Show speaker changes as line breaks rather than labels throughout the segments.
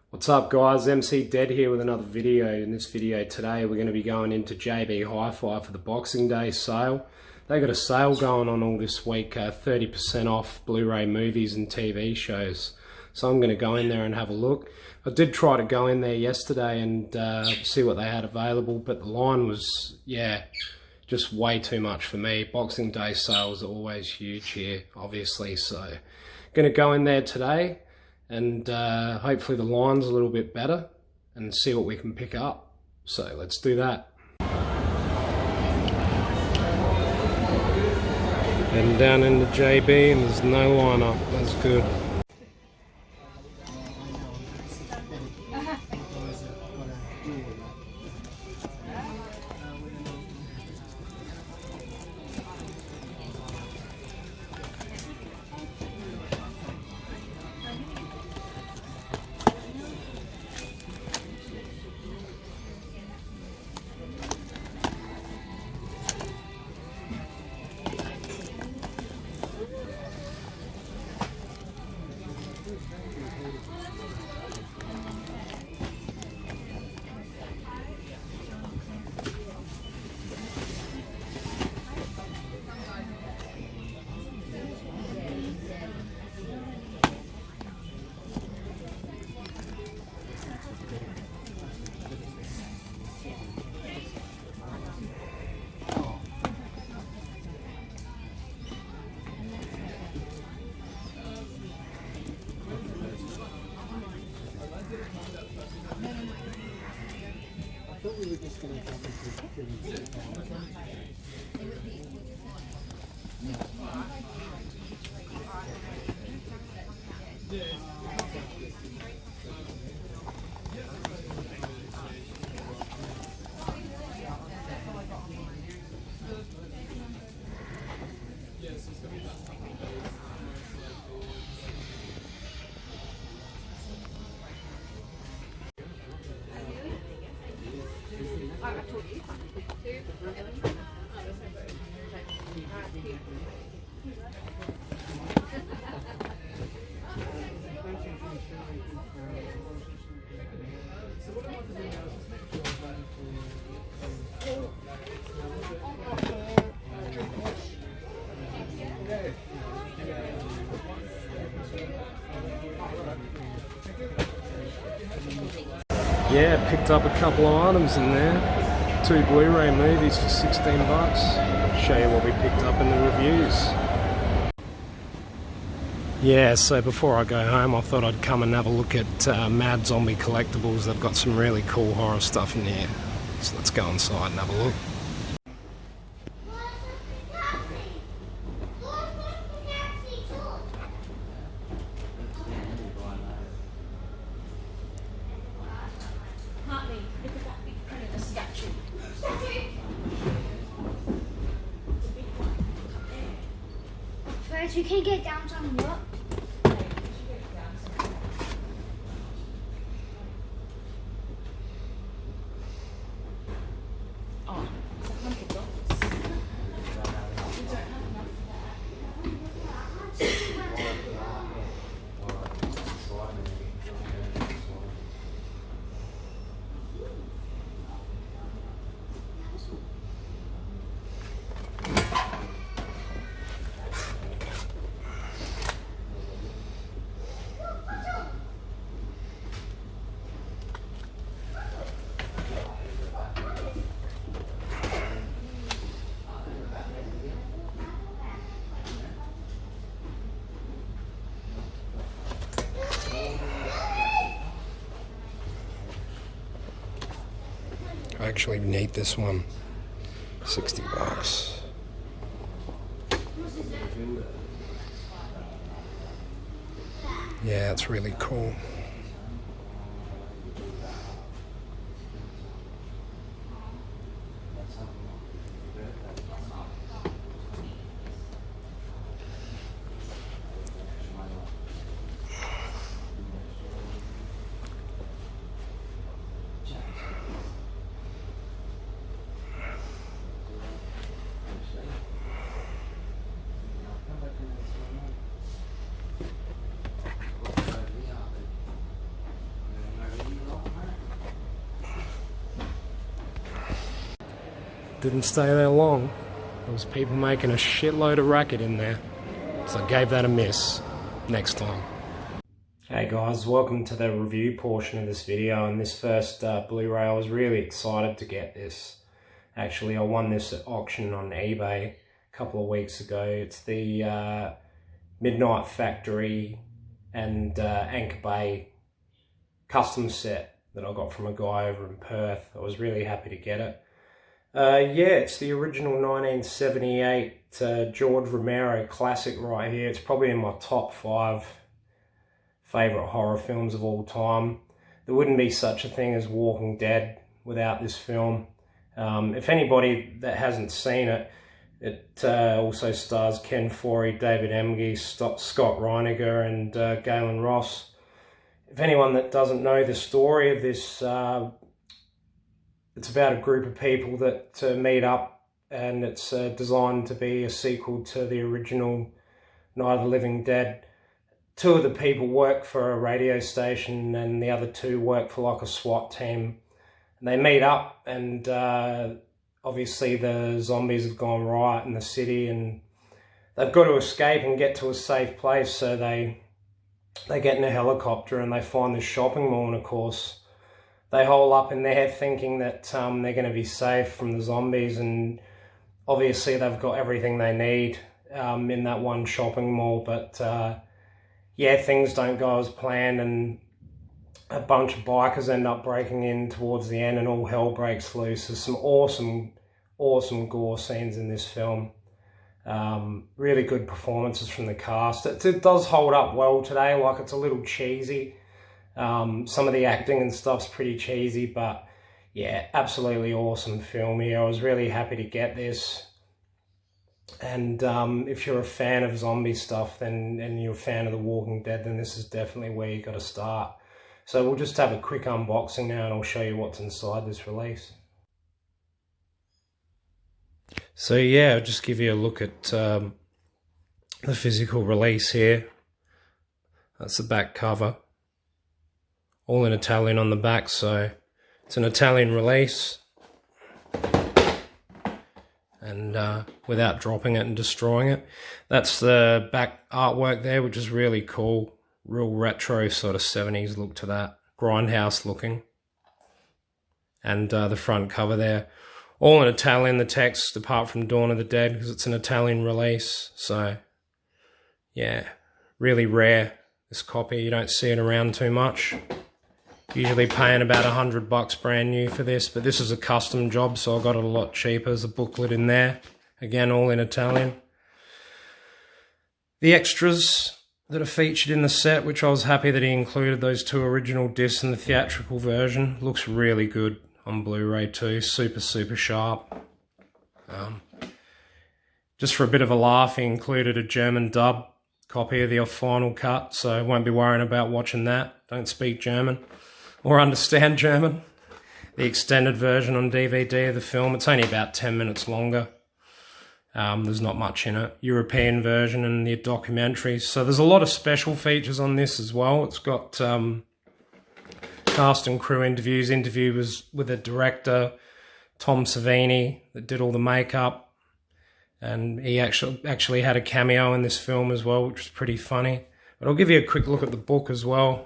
What's up guys, MC Dead here with another video. In this video today we're going to be going into JB Hifi for the Boxing Day sale. They got a sale going on all this week, 30% off Blu-ray movies and TV shows. So I'm going to go in there and have a look. I did try to go in there yesterday and see what they had available, but the line was, just way too much for me. Boxing Day sales are always huge here, obviously, so going to go in there today and hopefully the line's a little bit better and see what we can pick up. So let's do that. Heading down into JB and there's no line up, that's good. Yeah, picked up a couple of items in there. 2 Blu-ray movies for 16 bucks. Show you what we picked up in the reviews. Yeah, so before I go home I thought I'd come and have a look at Mad Zombie Collectables. They've got some really cool horror stuff in here. So let's go inside and have a look.
You can't get down on what?
Oh, it's $100.
I actually need this one. 60 bucks. Yeah, it's really cool. Didn't stay there long. There was people making a shitload of racket in there. So I gave that a miss. Next time. Hey guys, welcome to the review portion of this video. And this first Blu-ray, I was really excited to get this. Actually, I won this at auction on eBay a couple of weeks ago. It's the Midnight Factory and Anchor Bay custom set that I got from a guy over in Perth. I was really happy to get it. Yeah, it's the original 1978 George Romero classic right here. It's probably in my top 5 favourite horror films of all time. There wouldn't be such a thing as Walking Dead without this film. If anybody that hasn't seen it, it also stars Ken Foree, David Emge, Scott Reiniger and Galen Ross. If anyone that doesn't know the story of this, it's about a group of people that meet up, and it's designed to be a sequel to the original Night of the Living Dead. 2 of the people work for a radio station and the other 2 work for like a SWAT team. And they meet up, and obviously the zombies have gone riot in the city and they've got to escape and get to a safe place. So they get in a helicopter and they find this shopping mall, and of course they hole up in there thinking that they're going to be safe from the zombies, and obviously they've got everything they need in that one shopping mall. But yeah, things don't go as planned, and a bunch of bikers end up breaking in towards the end and all hell breaks loose. There's some awesome gore scenes in this film. Really good performances from the cast. It does hold up well today. Like, it's a little cheesy. Some of the acting and stuff's pretty cheesy, but yeah, absolutely awesome film here. I was really happy to get this. And if you're a fan of zombie stuff, and you're a fan of The Walking Dead, then this is definitely where you got to start. So we'll just have a quick unboxing now and I'll show you what's inside this release. So yeah, I'll just give you a look at the physical release here. That's the back cover. All in Italian on the back, so it's an Italian release. And without dropping it and destroying it. That's the back artwork there, which is really cool. Real retro sort of 70s look to that. Grindhouse looking. And the front cover there. All in Italian, the text, apart from Dawn of the Dead, because it's an Italian release. So, yeah, really rare, this copy. You don't see it around too much. Usually paying about $100 brand new for this, but this is a custom job, so I got it a lot cheaper. There's a booklet in there. Again, all in Italian. The extras that are featured in the set, which I was happy that he included those 2 original discs in the theatrical version. Looks really good on Blu-ray too. Super sharp. Just for a bit of a laugh, he included a German dub copy of the final cut, so I won't be worrying about watching that. Don't speak German or understand German. The extended version on DVD of the film, it's only about 10 minutes longer. There's not much in it. European version and the documentary. So there's a lot of special features on this as well. It's got cast and crew interviews. Interview was with the director, Tom Savini, that did all the makeup. And he actually had a cameo in this film as well, which was pretty funny. But I'll give you a quick look at the book as well.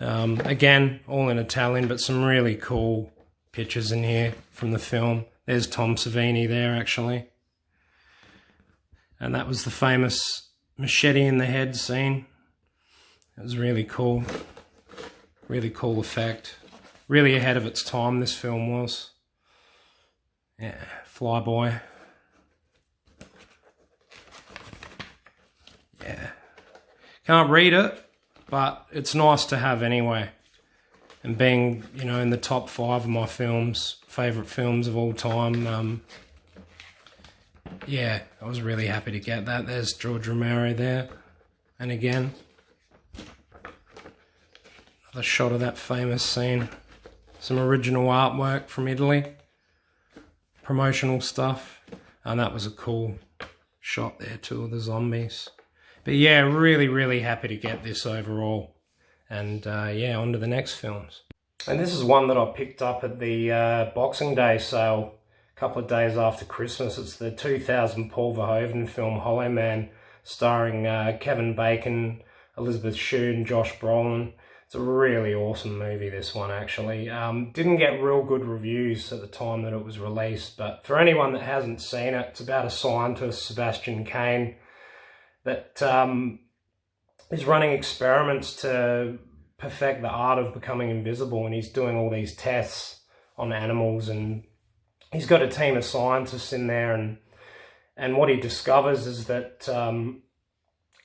Again, all in Italian, but some really cool pictures in here from the film. There's Tom Savini there, actually. And that was the famous machete in the head scene. It was really cool. Really cool effect. Really ahead of its time, this film was. Yeah, Flyboy. Yeah. Can't read it, but it's nice to have anyway. And being, you know, in the top 5 of my favourite films of all time, yeah, I was really happy to get that. There's George Romero there. And again, another shot of that famous scene. Some original artwork from Italy. Promotional stuff. And that was a cool shot there too of the zombies. But yeah, really happy to get this overall. And yeah, on to the next films. And this is one that I picked up at the Boxing Day sale a couple of days after Christmas. It's the 2000 Paul Verhoeven film Hollow Man, starring Kevin Bacon, Elizabeth Shue and Josh Brolin. It's a really awesome movie, this one, actually. Didn't get real good reviews at the time that it was released, but for anyone that hasn't seen it, it's about a scientist, Sebastian Kane, that is running experiments to perfect the art of becoming invisible, and he's doing all these tests on animals, and he's got a team of scientists in there, and what he discovers is that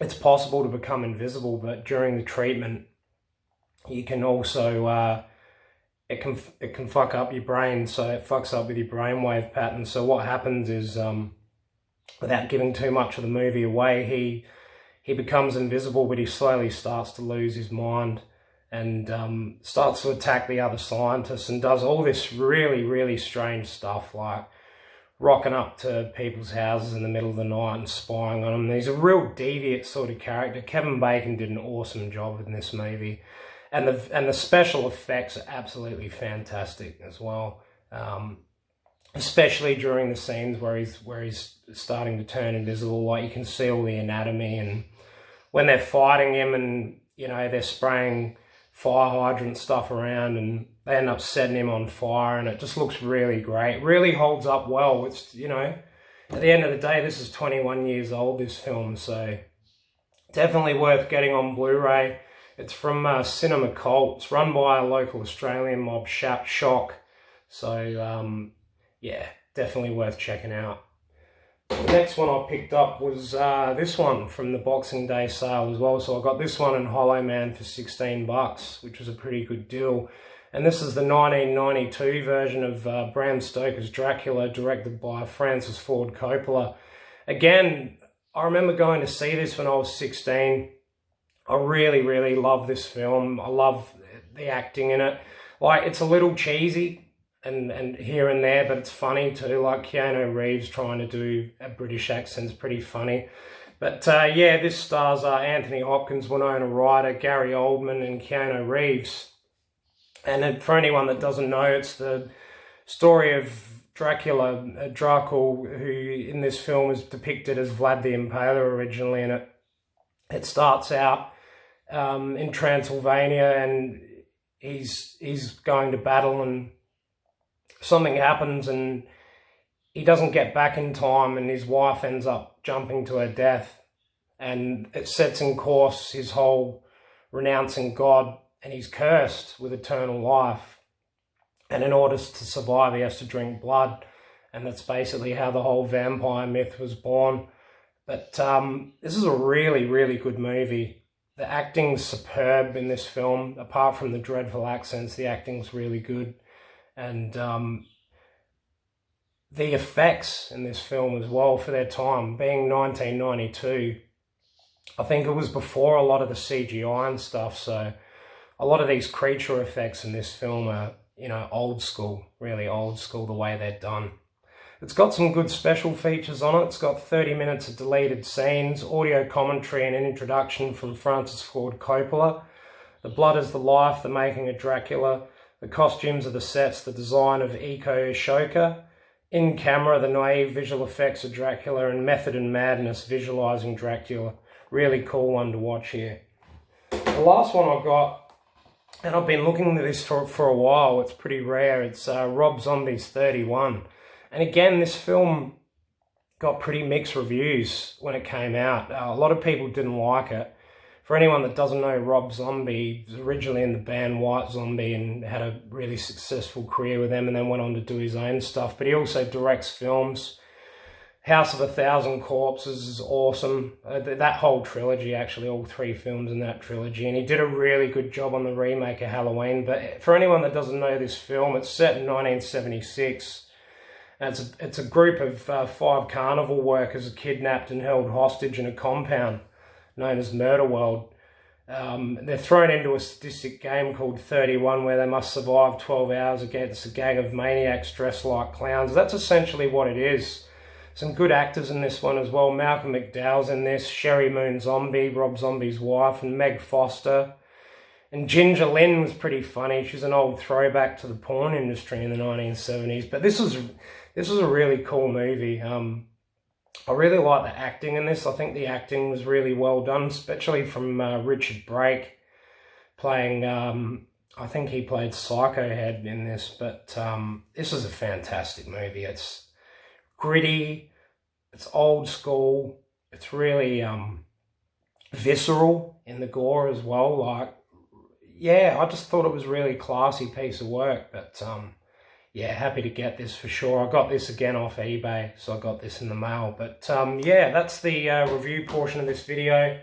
it's possible to become invisible, but during the treatment you can also it can fuck up your brain, so it fucks up with your brainwave pattern. So what happens is, without giving too much of the movie away, he becomes invisible, but he slowly starts to lose his mind and starts to attack the other scientists and does all this really, really strange stuff, like rocking up to people's houses in the middle of the night and spying on them. He's a real deviant sort of character. Kevin Bacon did an awesome job in this movie. And the special effects are absolutely fantastic as well, especially during the scenes where he's starting to turn invisible. Like, you can see all the anatomy, and when they're fighting him, and you know, they're spraying fire hydrant stuff around, and they end up setting him on fire, and it just looks really great. Really holds up well. It's, you know, at the end of the day, this is 21 years old, this film, so definitely worth getting on Blu-ray. It's from Cinema Cult. It's run by a local Australian mob, Shock. So, yeah, definitely worth checking out. The next one I picked up was this one from the Boxing Day sale as well. So I got this one in Hollow Man for $16, which was a pretty good deal. And this is the 1992 version of Bram Stoker's Dracula, directed by Francis Ford Coppola. Again, I remember going to see this when I was 16. I really, really love this film. I love the acting in it. Like, it's a little cheesy and here and there, but it's funny too. Like, Keanu Reeves trying to do a British accent's pretty funny. But yeah, this stars Anthony Hopkins, Winona Ryder, Gary Oldman and Keanu Reeves. And for anyone that doesn't know, it's the story of Dracula, Dracul, who in this film is depicted as Vlad the Impaler originally, and it starts out in Transylvania, and he's going to battle, and something happens and he doesn't get back in time, and his wife ends up jumping to her death, and it sets in course his whole renouncing God, and he's cursed with eternal life, and in order to survive he has to drink blood, and that's basically how the whole vampire myth was born. But this is a really, really good movie. The acting's superb in this film. Apart from the dreadful accents, the acting's really good. And the effects in this film as well, for their time, being 1992, I think it was before a lot of the CGI and stuff, so a lot of these creature effects in this film are, you know, old school, really old school, the way they're done. It's got some good special features on it. It's got 30 minutes of deleted scenes, audio commentary and an introduction from Francis Ford Coppola. The blood is the life, the making of Dracula, the costumes of the sets, the design of Iko Ashoka, in camera, the naive visual effects of Dracula, and method and madness visualizing Dracula. Really cool one to watch here. The last one I've got, and I've been looking at this for a while, it's pretty rare, it's Rob Zombie's 31. And again, this film got pretty mixed reviews when it came out. A lot of people didn't like it. For anyone that doesn't know, Rob Zombie was originally in the band White Zombie and had a really successful career with them, and then went on to do his own stuff. But he also directs films. House of a Thousand Corpses is awesome. That whole trilogy, actually, all three films in that trilogy. And he did a really good job on the remake of Halloween. But for anyone that doesn't know this film, it's set in 1976. It's a group of 5 carnival workers kidnapped and held hostage in a compound known as Murder World. They're thrown into a sadistic game called 31, where they must survive 12 hours against a gang of maniacs dressed like clowns. That's essentially what it is. Some good actors in this one as well. Malcolm McDowell's in this, Sherry Moon Zombie, Rob Zombie's wife, and Meg Foster. And Ginger Lynn was pretty funny. She's an old throwback to the porn industry in the 1970s. But this was a really cool movie. I really like the acting in this. I think the acting was really well done, especially from Richard Brake playing, I think he played Psycho Head in this, but this is a fantastic movie. It's gritty, it's old school, it's really visceral in the gore as well. Like, yeah, I just thought it was a really classy piece of work, but yeah, happy to get this for sure. I got this again off eBay, so I got this in the mail. But yeah, that's the review portion of this video.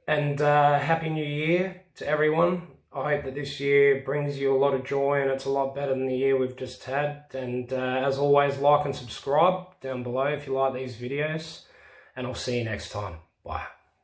And Happy New Year to everyone. I hope that this year brings you a lot of joy and it's a lot better than the year we've just had. And as always, like and subscribe down below if you like these videos. And I'll see you next time. Bye.